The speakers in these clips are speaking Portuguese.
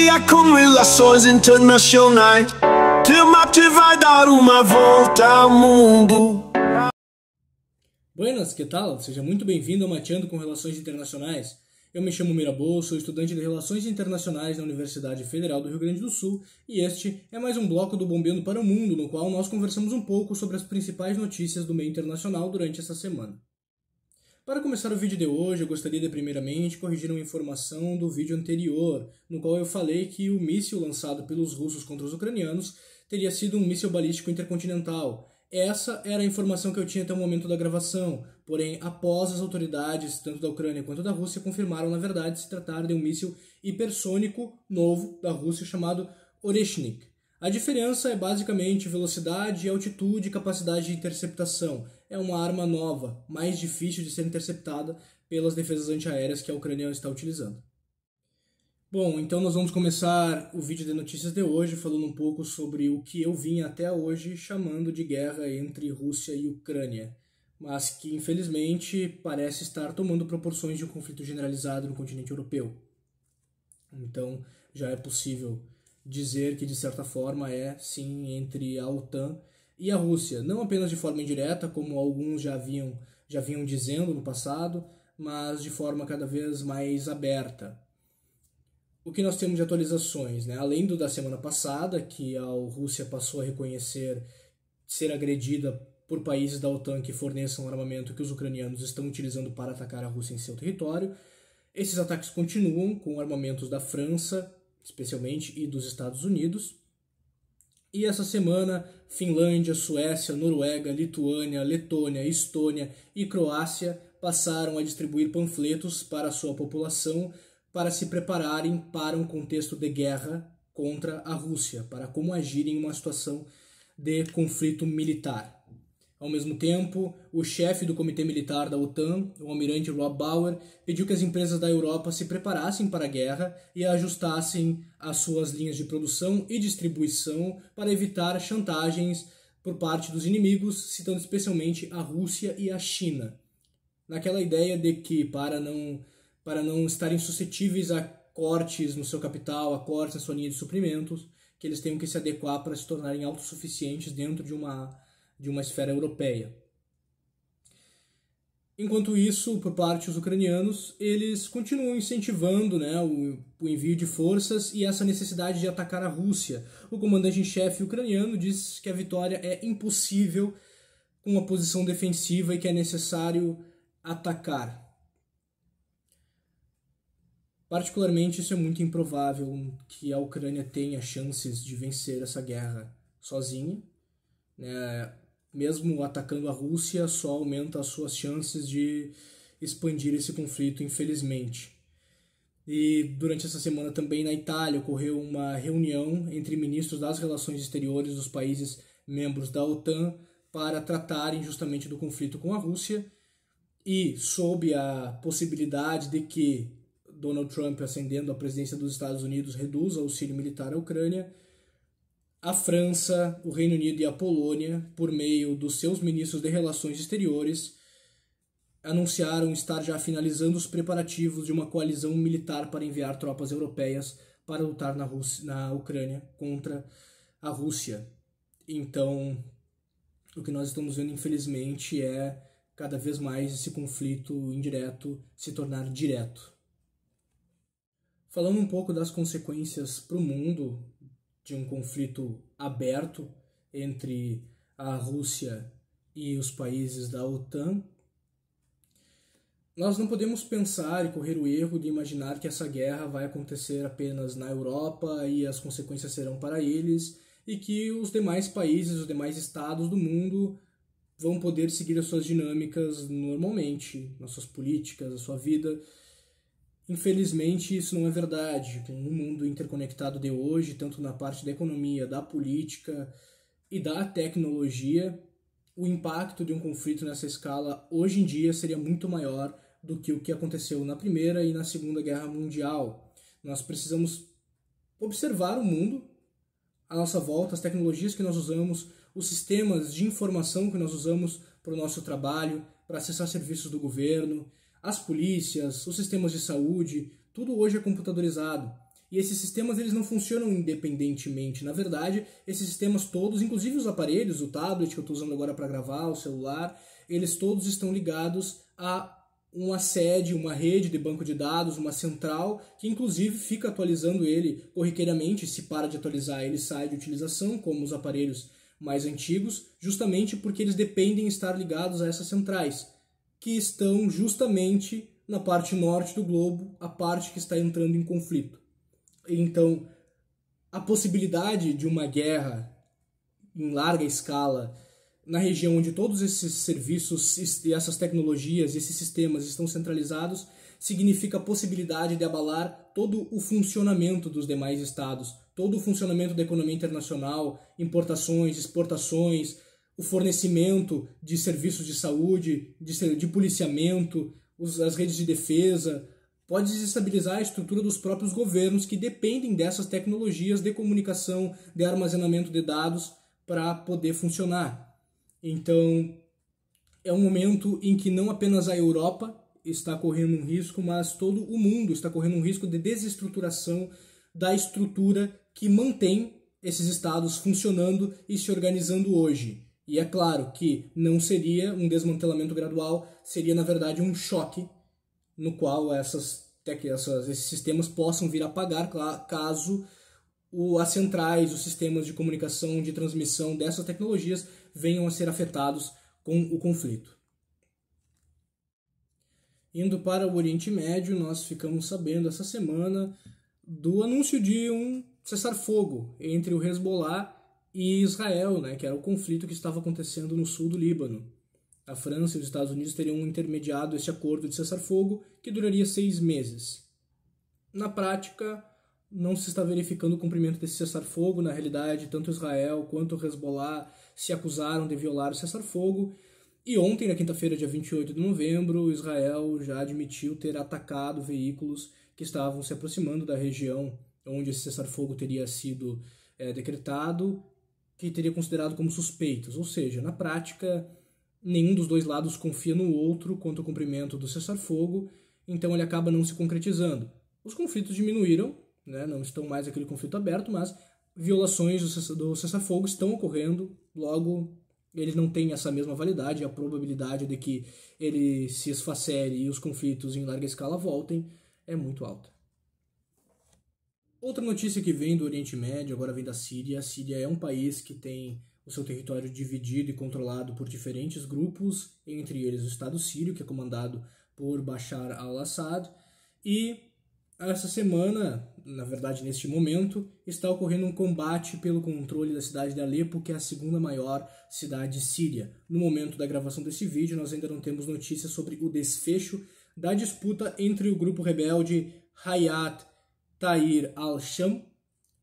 dia com relações internacionais. Temate vai dar uma volta ao mundo. Buenas, que tal? Seja muito bem-vindo ao Mateando com Relações Internacionais. Eu me chamo Mirabô, sou estudante de Relações Internacionais na Universidade Federal do Rio Grande do Sul e este é mais um bloco do Bombeando para o Mundo, no qual nós conversamos um pouco sobre as principais notícias do meio internacional durante essa semana. Para começar o vídeo de hoje, eu gostaria de primeiramente corrigir uma informação do vídeo anterior, no qual eu falei que o míssil lançado pelos russos contra os ucranianos teria sido um míssil balístico intercontinental. Essa era a informação que eu tinha até o momento da gravação, porém, após as autoridades, tanto da Ucrânia quanto da Rússia, confirmaram, na verdade, se tratar de um míssil hipersônico novo da Rússia chamado Oreshnik. A diferença é basicamente velocidade, altitude e capacidade de interceptação. É uma arma nova, mais difícil de ser interceptada pelas defesas antiaéreas que a Ucrânia está utilizando. Bom, então nós vamos começar o vídeo de notícias de hoje falando um pouco sobre o que eu vim até hoje chamando de guerra entre Rússia e Ucrânia, mas que infelizmente parece estar tomando proporções de um conflito generalizado no continente europeu. Então já é possível dizer que de certa forma é sim entre a OTAN e a Rússia, não apenas de forma indireta, como alguns já vinham dizendo no passado, mas de forma cada vez mais aberta. O que nós temos de atualizações, né? Além do da semana passada, que a Rússia passou a reconhecer ser agredida por países da OTAN que forneçam armamento que os ucranianos estão utilizando para atacar a Rússia em seu território, esses ataques continuam com armamentos da França, especialmente, e dos Estados Unidos. E essa semana, Finlândia, Suécia, Noruega, Lituânia, Letônia, Estônia e Croácia passaram a distribuir panfletos para a sua população para se prepararem para um contexto de guerra contra a Rússia, para como agir em uma situação de conflito militar. Ao mesmo tempo, o chefe do Comitê Militar da OTAN, o almirante Rob Bauer, pediu que as empresas da Europa se preparassem para a guerra e ajustassem as suas linhas de produção e distribuição para evitar chantagens por parte dos inimigos, citando especialmente a Rússia e a China. Naquela ideia de que, para não estarem suscetíveis a cortes no seu capital, a cortes na sua linha de suprimentos, que eles tenham que se adequar para se tornarem autossuficientes dentro de uma esfera europeia. Enquanto isso, por parte dos ucranianos, eles continuam incentivando, né, o envio de forças e essa necessidade de atacar a Rússia. O comandante-em-chefe ucraniano diz que a vitória é impossível com uma posição defensiva e que é necessário atacar. Particularmente, isso é muito improvável que a Ucrânia tenha chances de vencer essa guerra sozinha, né? Mesmo atacando a Rússia, só aumenta as suas chances de expandir esse conflito, infelizmente. E durante essa semana também na Itália ocorreu uma reunião entre ministros das relações exteriores dos países membros da OTAN para tratarem justamente do conflito com a Rússia e sob a possibilidade de que Donald Trump, ascendendo à presidência dos Estados Unidos, reduz o auxílio militar à Ucrânia, a França, o Reino Unido e a Polônia, por meio dos seus ministros de relações exteriores, anunciaram estar já finalizando os preparativos de uma coalizão militar para enviar tropas europeias para lutar na Ucrânia contra a Rússia. Então, o que nós estamos vendo, infelizmente, é cada vez mais esse conflito indireto se tornar direto. Falando um pouco das consequências para o mundo de um conflito aberto entre a Rússia e os países da OTAN, nós não podemos pensar e correr o erro de imaginar que essa guerra vai acontecer apenas na Europa e as consequências serão para eles e que os demais países, os demais estados do mundo vão poder seguir as suas dinâmicas normalmente, nas suas políticas, a sua vida. Infelizmente, isso não é verdade. Com o mundo interconectado de hoje, tanto na parte da economia, da política e da tecnologia, o impacto de um conflito nessa escala hoje em dia seria muito maior do que o que aconteceu na Primeira e na Segunda Guerra Mundial. Nós precisamos observar o mundo à nossa volta, as tecnologias que nós usamos, os sistemas de informação que nós usamos para o nosso trabalho, para acessar serviços do governo, as polícias, os sistemas de saúde, tudo hoje é computadorizado. E esses sistemas eles não funcionam independentemente. Na verdade, esses sistemas todos, inclusive os aparelhos, o tablet que eu estou usando agora para gravar, o celular, eles todos estão ligados a uma sede, uma rede de banco de dados, uma central, que inclusive fica atualizando ele corriqueiramente. Se para de atualizar, ele sai de utilização, como os aparelhos mais antigos, justamente porque eles dependem estar ligados a essas centrais, que estão justamente na parte norte do globo, a parte que está entrando em conflito. Então, a possibilidade de uma guerra em larga escala na região onde todos esses serviços e essas tecnologias, esses sistemas estão centralizados, significa a possibilidade de abalar todo o funcionamento dos demais estados, todo o funcionamento da economia internacional, importações, exportações, o fornecimento de serviços de saúde, de policiamento, as redes de defesa. Pode desestabilizar a estrutura dos próprios governos que dependem dessas tecnologias de comunicação, de armazenamento de dados para poder funcionar. Então, é um momento em que não apenas a Europa está correndo um risco, mas todo o mundo está correndo um risco de desestruturação da estrutura que mantém esses estados funcionando e se organizando hoje. E é claro que não seria um desmantelamento gradual, seria na verdade um choque no qual esses sistemas possam vir a pagar caso as centrais, os sistemas de comunicação, de transmissão dessas tecnologias venham a ser afetados com o conflito. Indo para o Oriente Médio, nós ficamos sabendo essa semana do anúncio de um cessar-fogo entre o Hezbollah e Israel, que era o conflito que estava acontecendo no sul do Líbano. A França e os Estados Unidos teriam intermediado esse acordo de cessar-fogo que duraria 6 meses. Na prática, não se está verificando o cumprimento desse cessar-fogo. Na realidade, tanto Israel quanto o Hezbollah se acusaram de violar o cessar-fogo. E ontem, na quinta-feira, dia 28 de novembro, Israel já admitiu ter atacado veículos que estavam se aproximando da região onde esse cessar-fogo teria sido decretado, que teria considerado como suspeitos. Ou seja, na prática, nenhum dos dois lados confia no outro quanto ao cumprimento do cessar-fogo, então ele acaba não se concretizando. Os conflitos diminuíram, não estão mais aquele conflito aberto, mas violações do cessar-fogo estão ocorrendo, logo ele não tem essa mesma validade, a probabilidade de que ele se esfacere e os conflitos em larga escala voltem é muito alta. Outra notícia que vem do Oriente Médio, agora vem da Síria. A Síria é um país que tem o seu território dividido e controlado por diferentes grupos, entre eles o Estado Sírio, que é comandado por Bashar al-Assad, e essa semana, na verdade neste momento, está ocorrendo um combate pelo controle da cidade de Alepo, que é a segunda maior cidade síria. No momento da gravação desse vídeo, nós ainda não temos notícias sobre o desfecho da disputa entre o grupo rebelde Hayat Tahrir al-Sham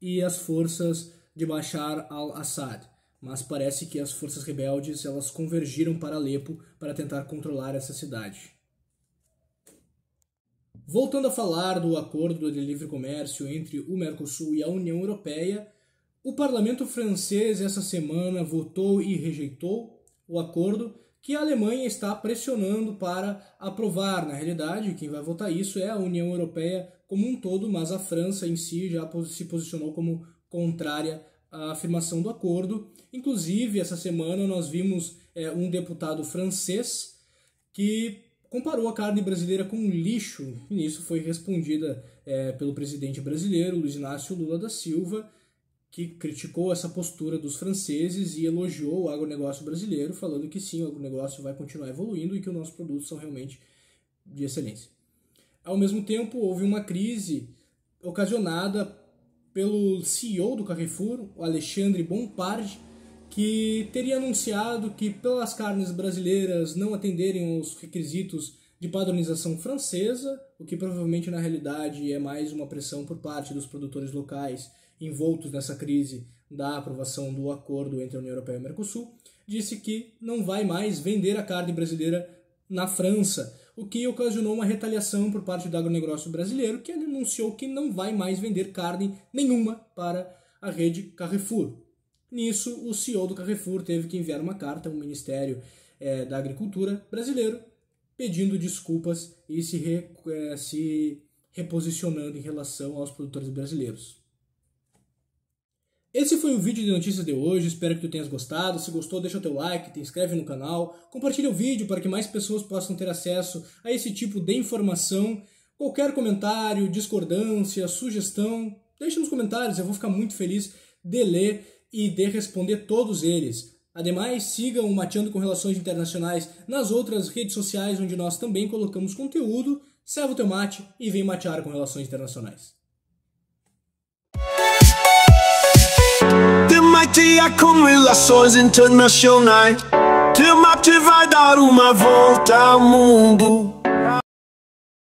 e as forças de Bashar al-Assad. Mas parece que as forças rebeldes elas convergiram para Alepo para tentar controlar essa cidade. Voltando a falar do acordo de livre comércio entre o Mercosul e a União Europeia, o parlamento francês essa semana votou e rejeitou o acordo que a Alemanha está pressionando para aprovar. Na realidade, quem vai votar isso é a União Europeia como um todo, mas a França em si já se posicionou como contrária à afirmação do acordo. Inclusive, essa semana nós vimos um deputado francês que comparou a carne brasileira com lixo, e nisso foi respondida pelo presidente brasileiro, Luiz Inácio Lula da Silva, que criticou essa postura dos franceses e elogiou o agronegócio brasileiro, falando que sim, o agronegócio vai continuar evoluindo e que os nossos produtos são realmente de excelência. Ao mesmo tempo, houve uma crise ocasionada pelo CEO do Carrefour, o Alexandre Bompard, que teria anunciado que pelas carnes brasileiras não atenderem aos requisitos de padronização francesa, o que provavelmente na realidade é mais uma pressão por parte dos produtores locais envoltos nessa crise da aprovação do acordo entre a União Europeia e o Mercosul, disse que não vai mais vender a carne brasileira na França, o que ocasionou uma retaliação por parte do agronegócio brasileiro, que anunciou que não vai mais vender carne nenhuma para a rede Carrefour. Nisso, o CEO do Carrefour teve que enviar uma carta ao Ministério da Agricultura brasileiro pedindo desculpas e se reposicionando em relação aos produtores brasileiros. Esse foi o vídeo de notícias de hoje, espero que tu tenhas gostado. Se gostou, deixa o teu like, te inscreve no canal, compartilha o vídeo para que mais pessoas possam ter acesso a esse tipo de informação. Qualquer comentário, discordância, sugestão, deixa nos comentários, eu vou ficar muito feliz de ler e de responder todos eles. Ademais, sigam o Mateando com Relações Internacionais nas outras redes sociais, onde nós também colocamos conteúdo. Serve o teu mate e vem matear com Relações Internacionais. Matear com Relações Internacionais. Teu mate vai dar uma volta ao mundo.